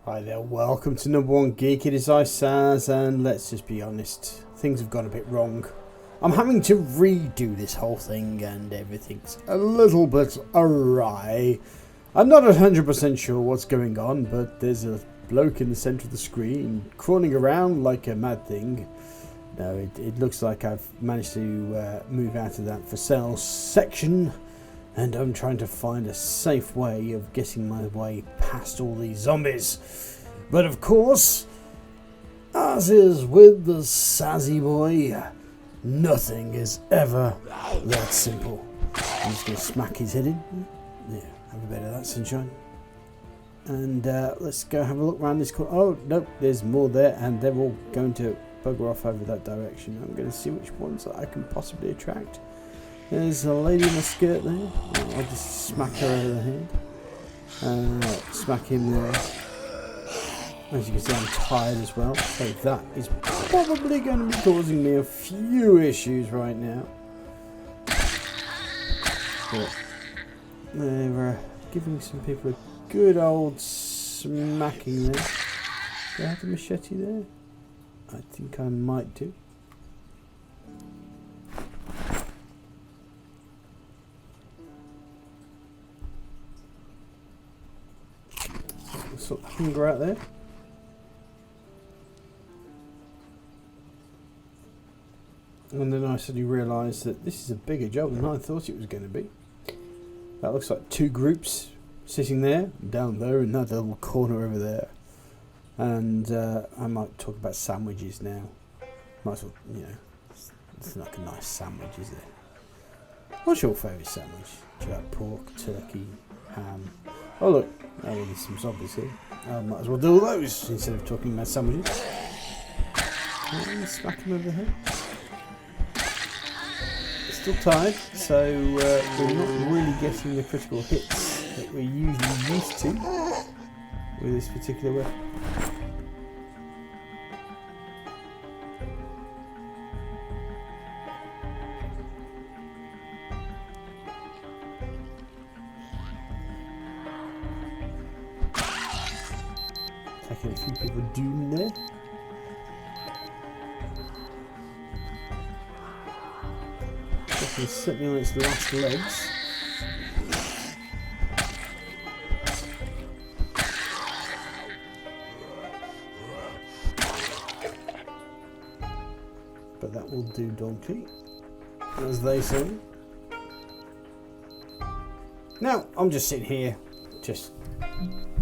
Hi there, welcome to number one Geek. It is I, Saz, and let's just be honest, things have gone a bit wrong. I'm having to redo this whole thing and everything's a little bit awry. I'm not 100% sure what's going on, but there's a bloke in the centre of the screen crawling around like a mad thing. No, it looks like I've managed to move out of that for sale section, and I'm trying to find a safe way of getting my way past all these zombies. But of course, as is with the Sazzy boy, nothing is ever that simple. I'm just going to smack his head in. Yeah, have a bit of that, sunshine. And let's go have a look around this corner. Oh, nope, there's more there, and they're all going to bugger off over that direction. I'm going to see which ones that I can possibly attract. There's a lady in a skirt there. I'll just smack her over the head. Smack him there. As you can see, I'm tired as well. So that is probably going to be causing me a few issues right now. But they're giving some people a good old smacking there. Do I have the machete there? I think I might do. Sort of hunger out there. And then I suddenly realised that this is a bigger job than I thought it was going to be. That looks like two groups sitting there, down there, in that little corner over there. And I might talk about sandwiches now. Might as well, you know, it's like a nice sandwich, is it? What's your favourite sandwich? Do you like pork, turkey, ham? Oh look, there's some zombies here. I might as well do all those instead of talking about sandwiches. And smack him over the head. Still tired, so we're not really getting the critical hits that we're usually used to with this particular weapon. Taking a few people doom there. It's certainly on its last legs. But that will do donkey, as they say. Now, I'm just sitting here, just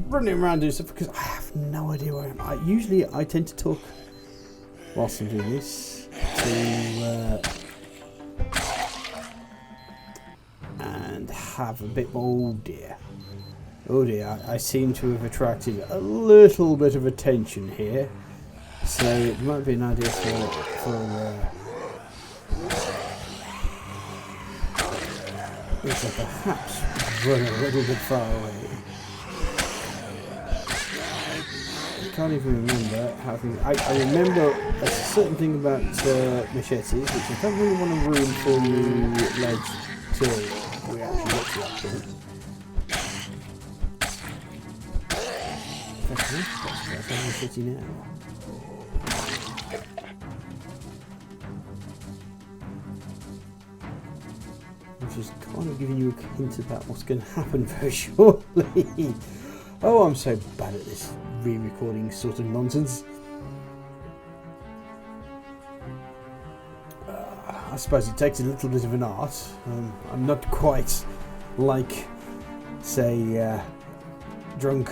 running around doing stuff because I have no idea where I am. Usually I tend to talk whilst I'm doing this to have a bit more. Oh dear, I seem to have attracted a little bit of attention here, so it might be an idea for perhaps run a little bit far away. I can't even remember how things. I remember a certain thing about machetes, which I don't really want to ruin for you lads till we actually get to that point. That's how machete now. Which is kind of giving you a hint about what's going to happen very shortly. Oh, I'm so bad at this re-recording sort of nonsense. I suppose it takes a little bit of an art. I'm not quite like, say, Drunk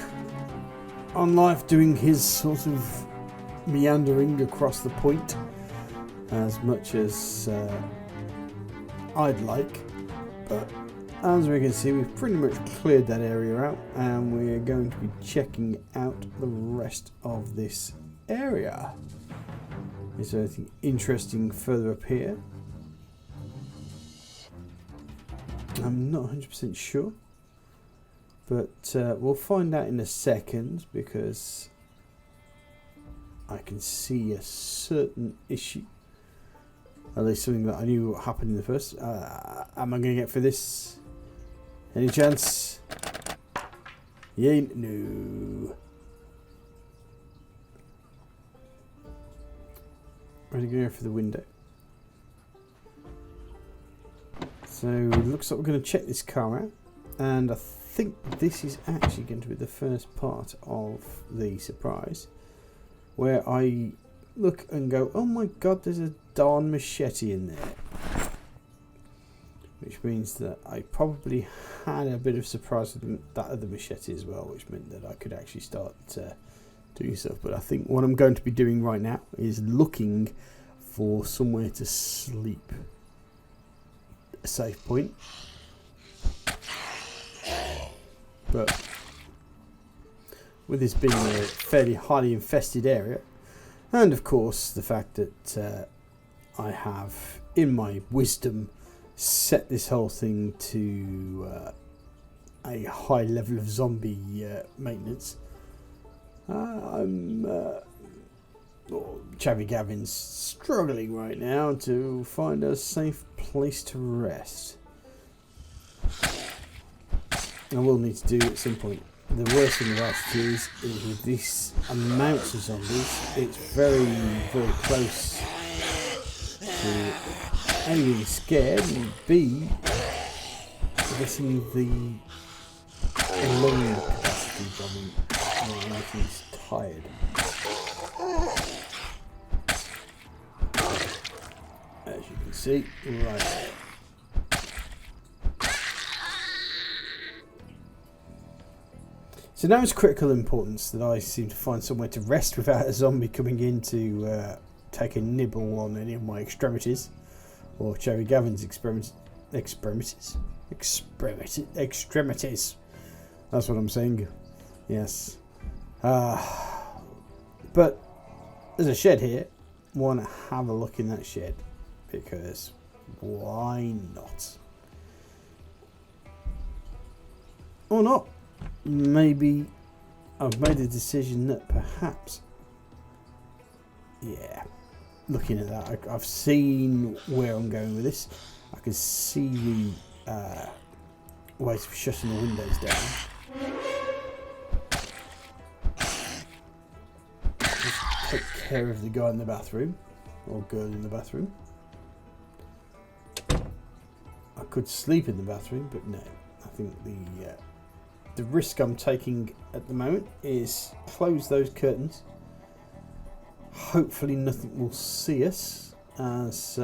on Life doing his sort of meandering across the point as much as I'd like. But as we can see, we've pretty much cleared that area out, and we're going to be checking out the rest of this area. Is there anything interesting further up here? I'm not 100% sure, but we'll find out in a second, because I can see a certain issue, at least something that I knew what happened in the first. Am I going to get for this? Any chance? Yeah, no. Ready to go for the window. So it looks like we're going to check this car out, and I think this is actually going to be the first part of the surprise, where I look and go, oh my god, there's a darn machete in there. Which means that I probably had a bit of surprise with that other machete as well, which meant that I could actually start doing stuff. But I think what I'm going to be doing right now is looking for somewhere to sleep. A safe point. But with this being a fairly highly infested area, and of course the fact that I have, in my wisdom, set this whole thing to a high level of zombie maintenance, Chavvy Gavin's struggling right now to find a safe place to rest. I will need to do at some point. The worst thing about it is with this amount of zombies, it's very, very close to A, being scared, and B, getting the lung capacity going when everything's tired. As you can see, right there. So now it's critical importance that I seem to find somewhere to rest without a zombie coming in to take a nibble on any of my extremities, or Chavvy Gavin's extremities. That's what I'm saying. Yes. But there's a shed here. Want to have a look in that shed, because why not? Or not. Maybe I've made a decision that perhaps, yeah, looking at that, I've seen where I'm going with this. I can see the ways of shutting the windows down. Just take care of the guy in the bathroom, or girl in the bathroom. I could sleep in the bathroom, but no. I think the risk I'm taking at the moment is close those curtains. Hopefully nothing will see us as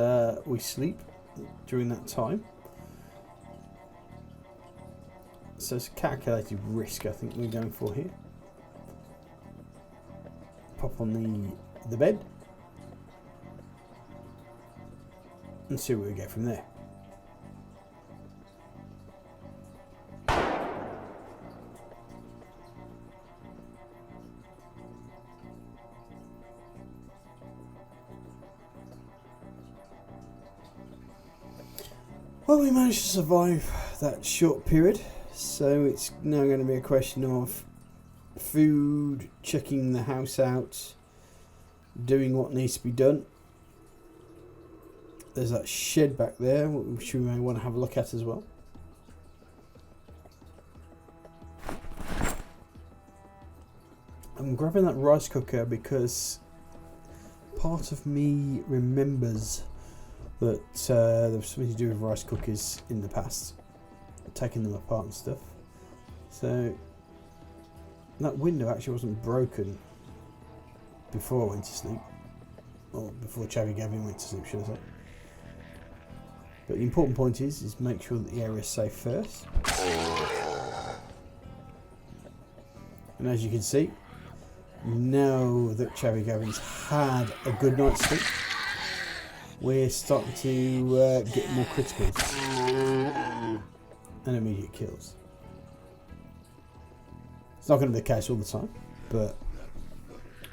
we sleep during that time. So it's a calculated risk I think we're going for here. Pop on the bed and see where we go from there. Well, we managed to survive that short period, so it's now going to be a question of food, checking the house out, doing what needs to be done. There's that shed back there, which we may want to have a look at as well. I'm grabbing that rice cooker because part of me remembers that there was something to do with rice cookers in the past, taking them apart and stuff. So that window actually wasn't broken before I went to sleep, or before Chavvy Gavin went to sleep, should I say. But the important point is make sure that the area is safe first. And as you can see, now that Chavvy Gavin's had a good night's sleep, we're starting to get more criticals and immediate kills. It's not going to be the case all the time, but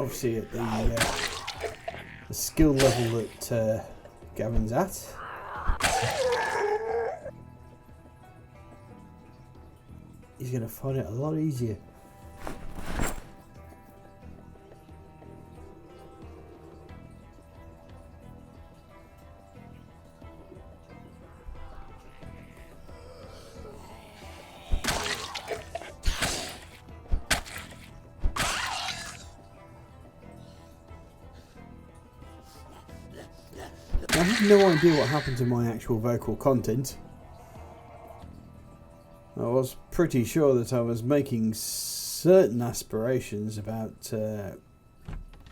obviously at the skill level that Gavin's at, he's going to find it a lot easier. have no idea what happened to my actual vocal content. I was pretty sure that I was making certain aspirations about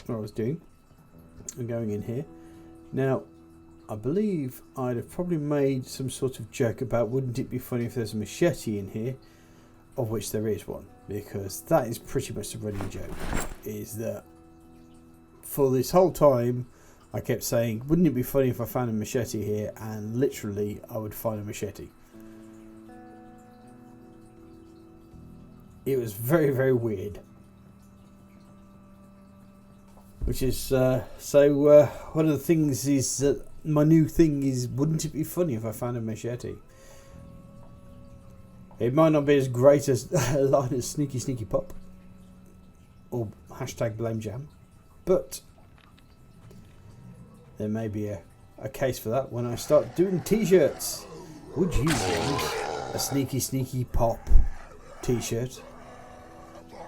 what I was doing and going in here. Now, I believe I'd have probably made some sort of joke about wouldn't it be funny if there's a machete in here, of which there is one, because that is pretty much the running joke, is that for this whole time I kept saying wouldn't it be funny if I found a machete here, and literally I would find a machete. It was very, very weird. Which is, one of the things is that my new thing is, wouldn't it be funny if I found a machete? It might not be as great as a line as Sneaky Sneaky Pop. Or hashtag Blame Jam. But there may be a case for that when I start doing t-shirts. Would you want a Sneaky Sneaky Pop t-shirt?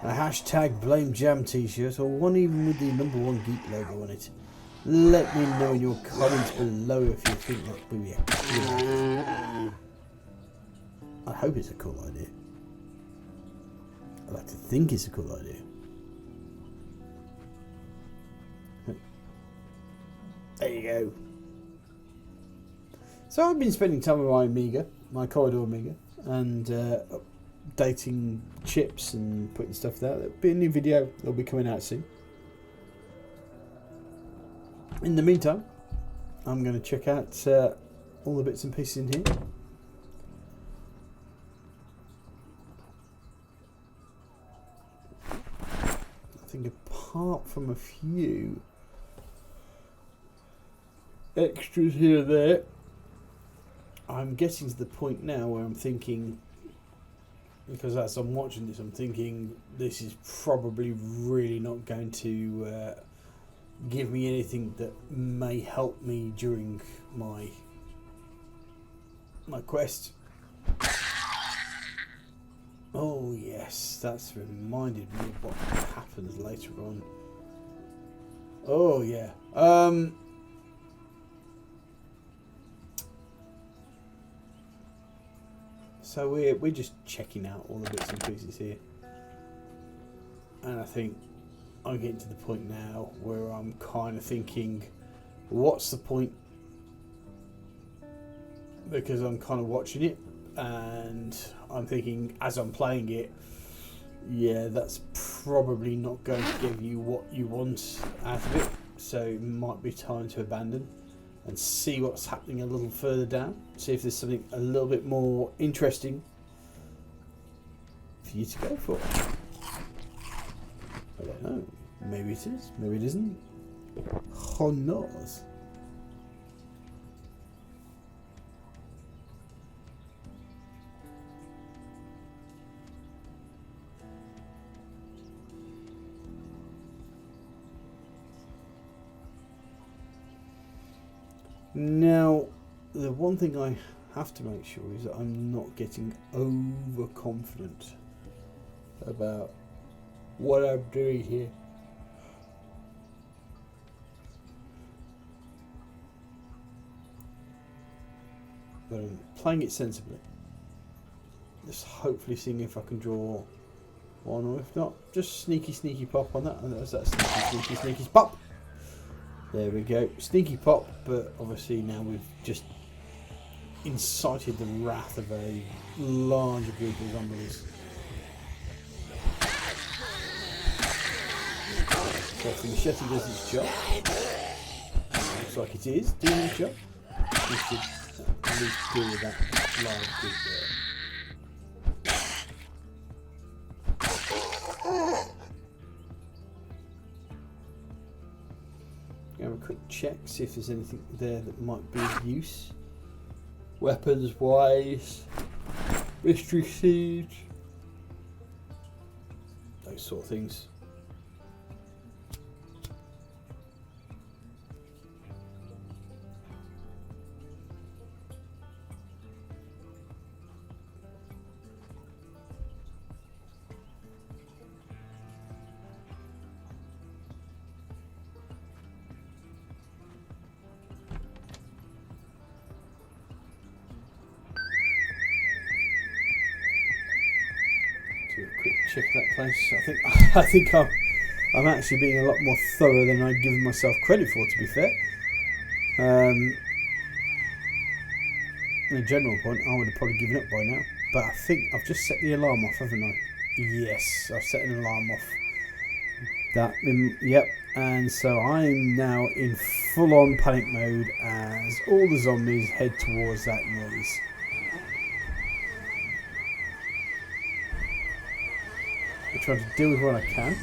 A hashtag Blame Jam t-shirt, or one even with the #1 Geek logo on it? Let me know in your comments below if you think that would be a cool idea. I hope it's a cool idea. I like to think it's a cool idea. There you go. So I've been spending time with my Amiga, my Corridor Amiga, and updating chips and putting stuff there. There'll be a new video that'll be coming out soon. In the meantime, I'm going to check out all the bits and pieces in here. I think apart from a few extras here and there, I'm getting to the point now where I'm thinking, because as I'm watching this, I'm thinking this is probably really not going to give me anything that may help me during my quest. Oh yes, that's reminded me of what happens later on. Oh yeah. So we're just checking out all the bits and pieces here, and I think I'm getting to the point now where I'm kind of thinking, what's the point? Because I'm kind of watching it, and I'm thinking as I'm playing it, yeah, that's probably not going to give you what you want out of it. So it might be time to abandon and see what's happening a little further down. See if there's something a little bit more interesting for you to go for. I don't know. Maybe it is. Maybe it isn't. Who knows? Now, the one thing I have to make sure is that I'm not getting overconfident about what I'm doing here. But I'm playing it sensibly. Just hopefully seeing if I can draw one, or if not, just sneaky pop on that. And that's that sneaky pop. There we go, sneaky pop. But obviously now we've just incited the wrath of a larger group of zombies. So if the machete does its job, looks like it is doing its job, we should at least deal with that large group there. Have a quick check, see if there's anything there that might be of use. Weapons wise, mystery seed, those sort of things. check that place. I think I'm actually being a lot more thorough than I've given myself credit for, to be fair. In a general point, I would have probably given up by now. But I think I've just set the alarm off, haven't I? Yes, I've set an alarm off. Yep. And so I'm now in full-on panic mode as all the zombies head towards that noise. I try to deal with what I can.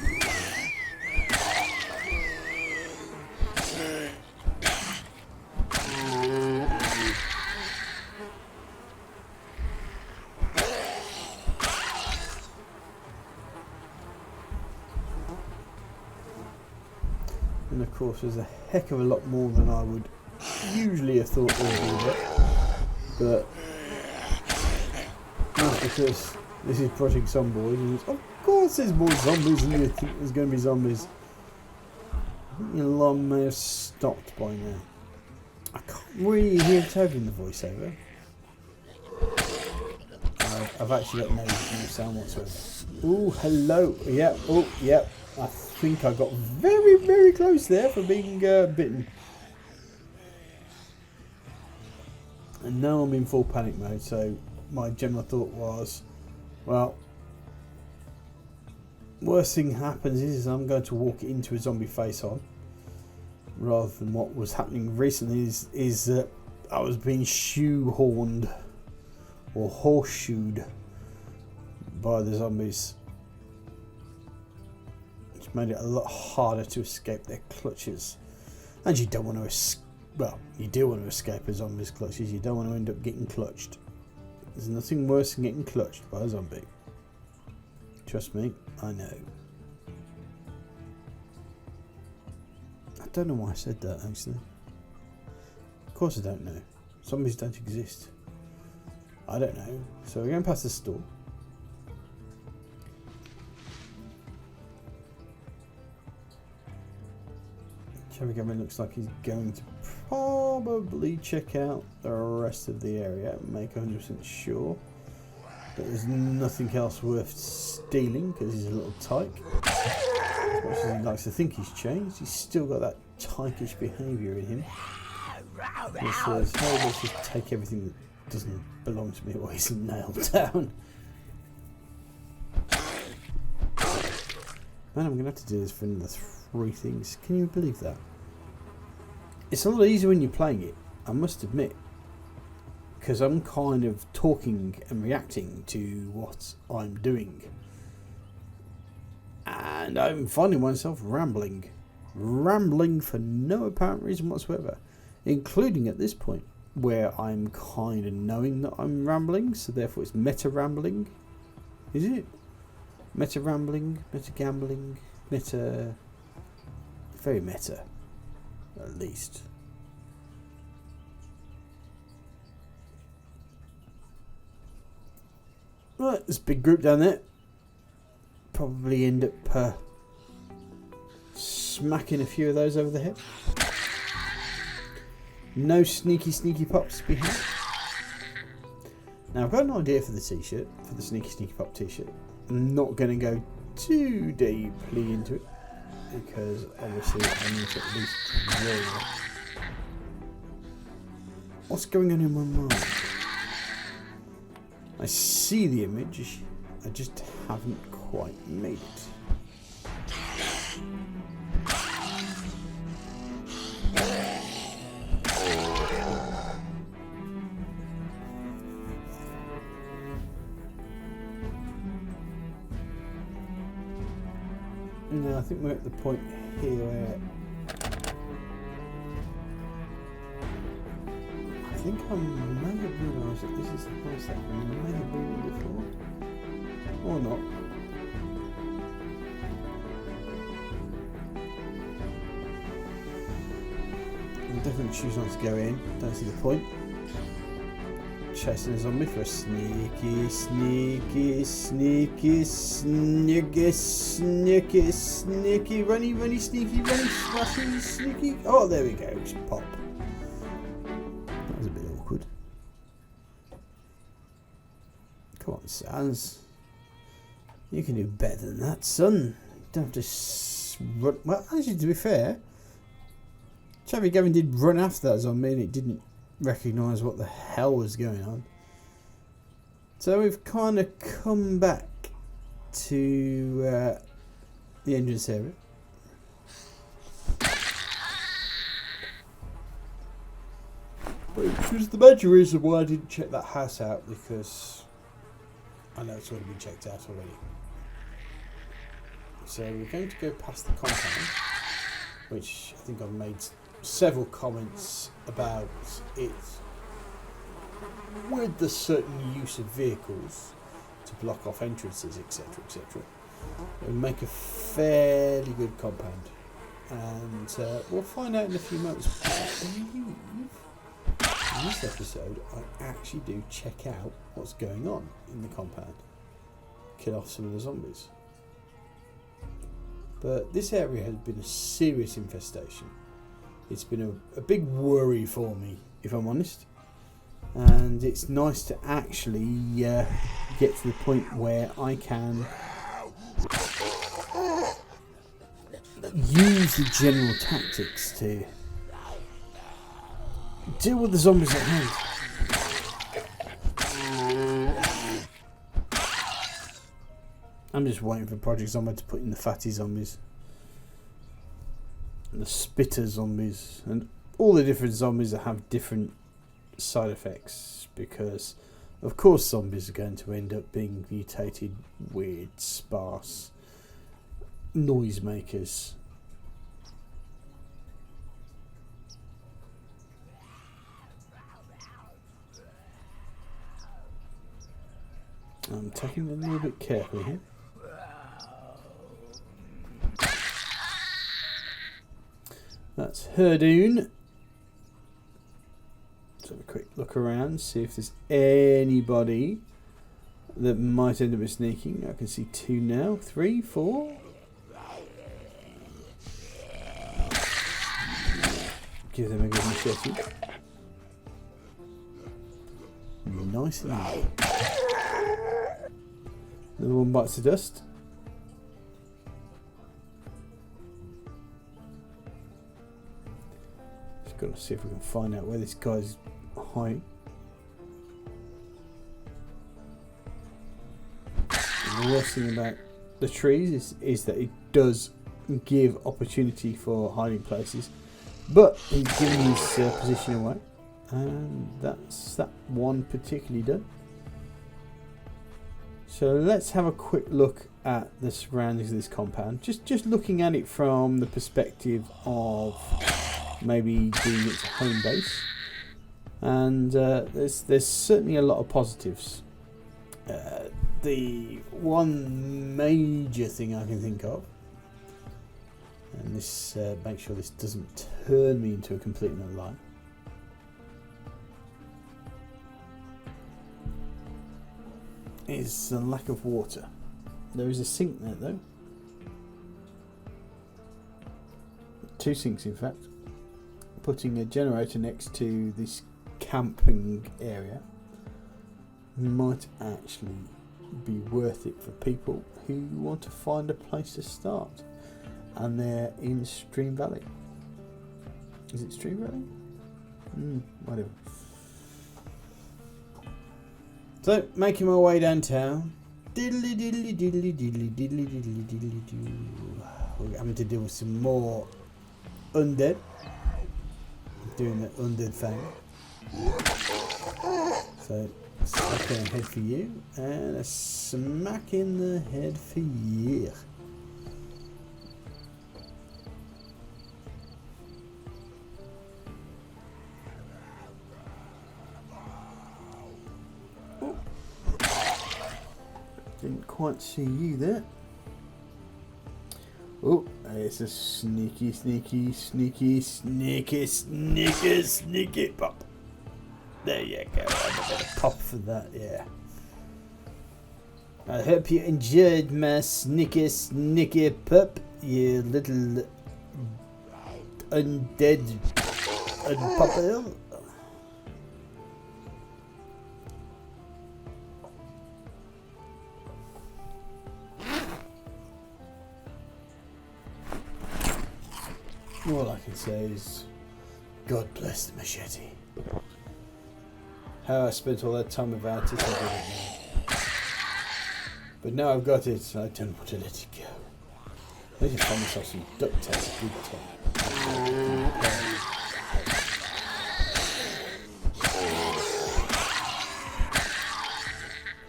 And of course there's a heck of a lot more than I would usually have thought there would be, but not because this is Project Zomboid, and of course there's more zombies than you think there's going to be zombies. I think the alarm may have stopped by now. I can't really hear Toby in the voiceover. I've actually got no sound whatsoever. Oh, hello. Yep. Oh, yep. I think I got very, very close there for being bitten. And now I'm in full panic mode, so my general thought was, well, worst thing happens is I'm going to walk into a zombie face on, rather than what was happening recently is that I was being shoehorned or horseshoed by the zombies, which made it a lot harder to escape their clutches. And you don't want to well, you do want to escape a zombie's clutches, you don't want to end up getting clutched. There's nothing worse than getting clutched by a zombie. Trust me, I know. I don't know why I said that, actually. Of course I don't know. Zombies don't exist. I don't know. So we're going past the store. Chavvy Gavin looks like he's going to probably check out the rest of the area and make 100% sure that there's nothing else worth stealing, because he's a little tyke. As much as he likes to think he's changed, he's still got that tykish behaviour in him. He says, hey, let's just take everything that doesn't belong to me or isn't nailed down. Man, I'm going to have to do this for another 3 things. Can you believe that? It's a lot easier when you're playing it, I must admit. Because I'm kind of talking and reacting to what I'm doing. And I'm finding myself rambling. Rambling for no apparent reason whatsoever. Including at this point, where I'm kind of knowing that I'm rambling, so therefore it's meta rambling. Is it? Meta rambling, meta gambling, meta. Very meta, at least. Right, there's a big group down there. Probably end up smacking a few of those over the head. No sneaky pops to be had. Now I've got an idea for the t-shirt, for the sneaky pop t-shirt. I'm not going to go too deeply into it, because obviously I need to at least roll. What's going on in my mind? I see the image, I just haven't quite made it. No, I think we're at the point here where I think I may have realised that this is the place that I may have been before. Or not. I'm definitely choose not to go in, don't see the point. Chasing a zombie for a sneaky, runny, sneaky, splashing, sneaky. Oh, there we go, just pop. That was a bit awkward. Come on, Sans. You can do better than that, son. You don't have to run. Well, actually, to be fair, Chavvy Gavin did run after that zombie and it didn't recognise what the hell was going on. So we've kind of come back to the entrance area. Which was the major reason why I didn't check that house out, because I know it's already been checked out already. So we're going to go past the compound, which I think I've made several comments about it with the certain use of vehicles to block off entrances, etc, etc. It would make a fairly good compound, and we'll find out in a few moments. In this episode, I actually do check out what's going on in the compound, kill off some of the zombies. But this area has been a serious infestation. It's been a big worry for me, if I'm honest. And it's nice to actually get to the point where I can use the general tactics to deal with the zombies at hand. I'm just waiting for Project Zomboid to put in the fatty zombies, and the spitter zombies, and all the different zombies that have different side effects, because of course zombies are going to end up being mutated, weird, sparse noisemakers. I'm taking it a little bit carefully here. That's Herdoon. Let's have a quick look around, see if there's anybody that might end up sneaking. I can see 2 now, 3, 4. Give them a good machete. Nice and easy. Another one bites the dust. Just got to see if we can find out where this guy's hiding. And the worst thing about the trees is that it does give opportunity for hiding places, but he's giving his position away, and that's that one particularly done. So let's have a quick look at the surroundings of this compound. Just looking at it from the perspective of maybe doing its home base. And there's certainly a lot of positives. The one major thing I can think of, and this make sure this doesn't turn me into a complete and utter lie. Is the lack of water. There is a sink there though. 2 sinks in fact. Putting a generator next to this camping area might actually be worth it for people who want to find a place to start. And they're in Stream Valley. Is it Stream Valley? Whatever. So, making my way downtown. Diddly diddly diddly diddly diddly diddly diddly doo. We're having to deal with some more undead. Doing the undead thing. So, smack in the head for you. And a smack in the head for you. Didn't quite see you there. Oh, it's a sneaky pop. There you go. A bit of pop for that, yeah. I hope you enjoyed my sneaky pop, you little undead unpopper. All I can say is, God bless the machete. How I spent all that time without it, I don't know. But now I've got it, I don't want to let it go. I need to find myself some duct tape, good tape.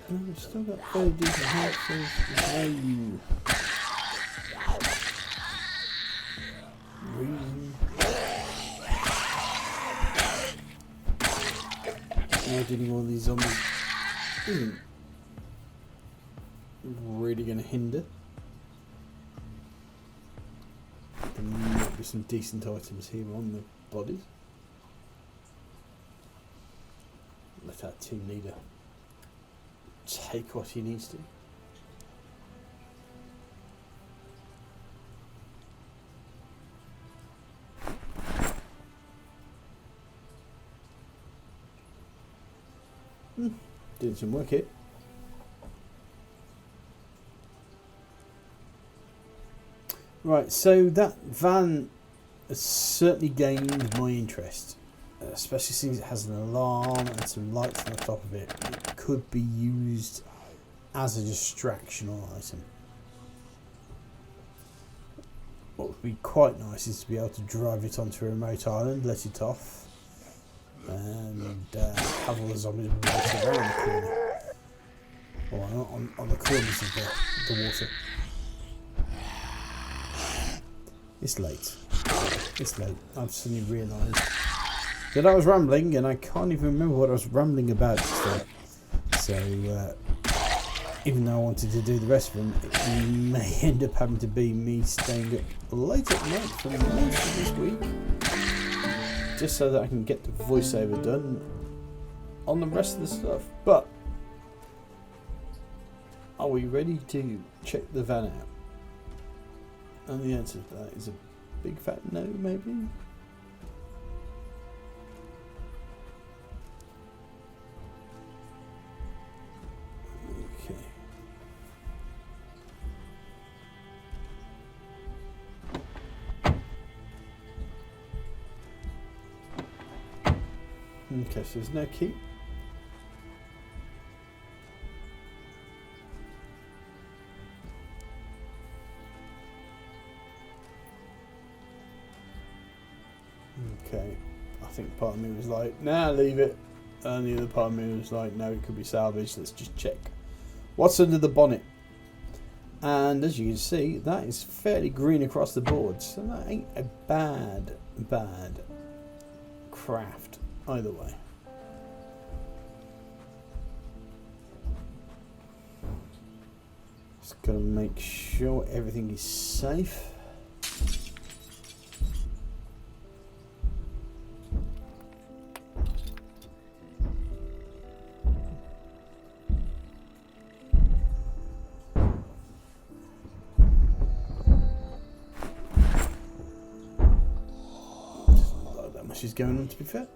Oh, we've still got fairly decent health, so no reason. Now dealing with all these zombies isn't really going to hinder. There might be some decent items here on the bodies. Let our team leader take what he needs to. Doing some work here. Right, so that van has certainly gained my interest, especially since it has an alarm and some lights on the top of it. It could be used as a distractional item. What would be quite nice is to be able to drive it onto a remote island, let it off, and have all the zombies right around the corner, or on the corners of the water. It's late. It's late. I've suddenly realised that I was rambling, and I can't even remember what I was rambling about still. So, even though I wanted to do the rest of them, it may end up having to be me staying up late at night for most of this week, just so that I can get the voiceover done on the rest of the stuff. But are we ready to check the van out? And the answer to that is a big fat no, maybe. Okay. Okay, so there's no key. Okay, I think part of me was like, nah, leave it. And the other part of me was like, no, it could be salvaged, let's just check. What's under the bonnet? And as you can see, that is fairly green across the board, so that ain't a bad craft either way. Just gotta make sure everything is safe. She's going on, to be fair.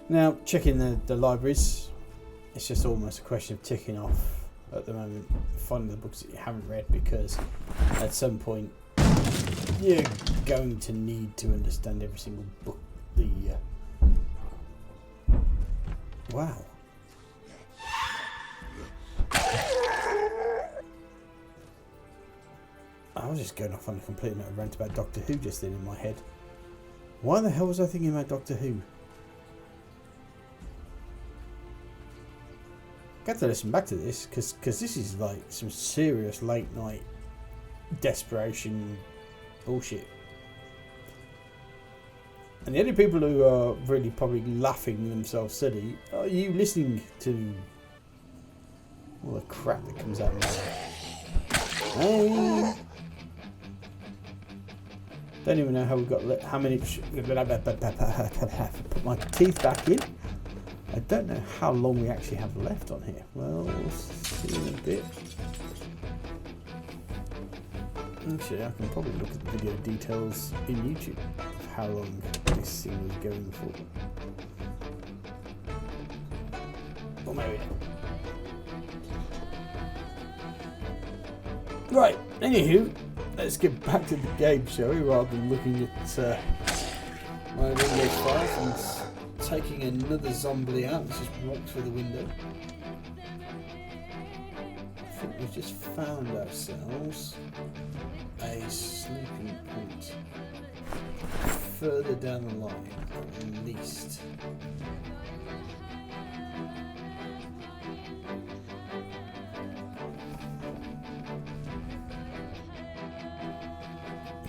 Now, checking the libraries, it's just almost a question of ticking off at the moment, finding the books that you haven't read, because at some point you're going to need to understand every single book. Wow. I was just going off on a complete rant about Doctor Who just then in my head. Why the hell was I thinking about Doctor Who? Got to listen back to this because this is like some serious late night desperation bullshit. And the only people who are really probably laughing themselves silly are you listening to all the crap that comes out of my mouth. Hey. Don't even know how we got how many. Put my teeth back in. I don't know how long we actually have left on here. Well, we'll see in a bit. Actually, I can probably look at the video details in YouTube of how long this thing was going for. Or maybe. Right, anywho, let's get back to the game, shall we, rather than looking at my Windows files and taking another zombie out. Let's just walk through the window. I think we've just found ourselves a sleeping point further down the line, at least.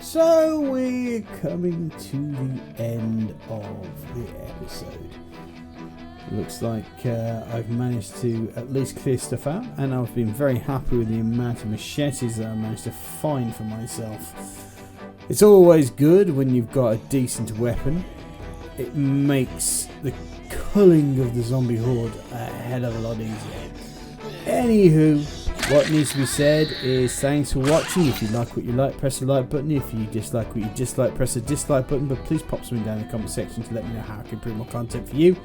So we're coming to the end of the episode. Looks like I've managed to at least clear stuff out, and I've been very happy with the amount of machetes that I managed to find for myself. It's always good when you've got a decent weapon. It makes the culling of the zombie horde a hell of a lot easier. Anywho, what needs to be said is thanks for watching. If you like what you like, press the like button. If you dislike what you dislike, press the dislike button. But please pop something down in the comment section to let me know how I can improve my content for you.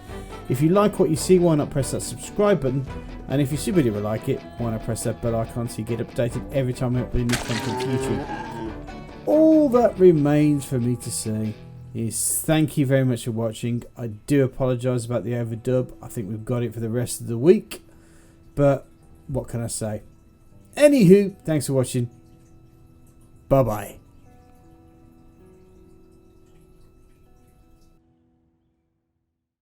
If you like what you see, why not press that subscribe button? And if you super duper like it, why not press that bell icon so you get updated every time I upload new content to YouTube. All that remains for me to say is thank you very much for watching. I do apologise about the overdub. I think we've got it for the rest of the week. But what can I say? Anywho, thanks for watching. Bye bye.